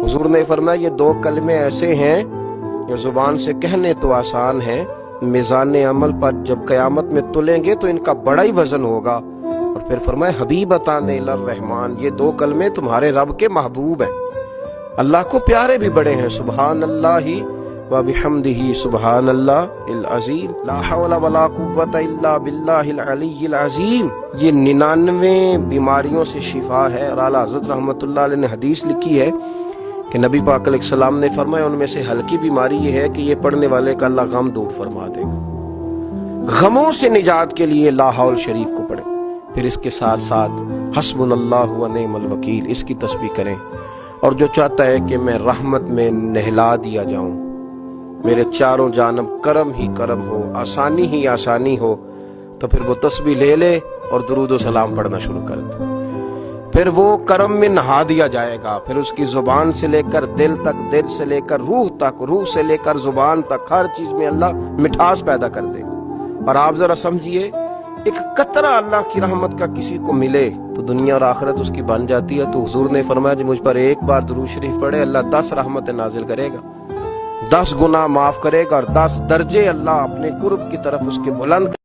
हुजूर ने फरमाया ये दो कलमे ऐसे हैं जो जुबान से कहने तो आसान हैं, मिजान अमल पर जब कयामत में तुलेंगे तो इनका बड़ा ही वजन होगा। और फिर फरमाया हबीबतान इलर रहमान, ये दो कलमे तुम्हारे रब के महबूब हैं, अल्लाह को प्यारे भी बड़े हैं। सुबहान अल्लाहि व बिहम्दिही सुबहान अल्लाहिल अज़ीम, ला हौला वला कुव्वता इल्ला बिल्लाहिल अलिय्यिल अज़ीम। ये 99 बीमारियों से शिफा है। और आला हज़रत रहमतुल्लाह अलैह ने हदीस लिखी है कि नबी पाक अलैहिस्सलाम ने फरमाया उनमें से हल्की बीमारी ये है कि ये पढ़ने वाले का अल्लाह गम दूर फरमा देगा। गमों से निजात के लिए ला हौल शरीफ को पढ़े, फिर इसके साथ साथ हस्बुनल्लाहु व निअमल वकील इसकी तस्बीह करें। और जो चाहता है कि मैं रहमत में नहला दिया जाऊं, मेरे चारों जानब करम ही करम हो, आसानी ही आसानी हो, तो फिर वो तस्बीह ले ले और दुरूद व सलाम पढ़ना शुरू कर दे। फिर वो करम में नहा दिया जाएगा। फिर उसकी जुबान से लेकर दिल तक, दिल से लेकर रूह तक, रूह से लेकर जुबान तक, हर चीज में अल्लाह मिठास पैदा कर देगा। और आप जरा समझिए, एक कतरा अल्लाह की रहमत का किसी को मिले तो दुनिया और आखिरत उसकी बन जाती है। तो हुजूर ने फरमाया कि मुझ पर एक बार दुरूद शरीफ पढ़े, अल्लाह 10 रहमतें नाजिल करेगा, 10 गुनाह माफ करेगा और 10 दर्जे अल्लाह अपने कुर्ब की तरफ उसके बुलंद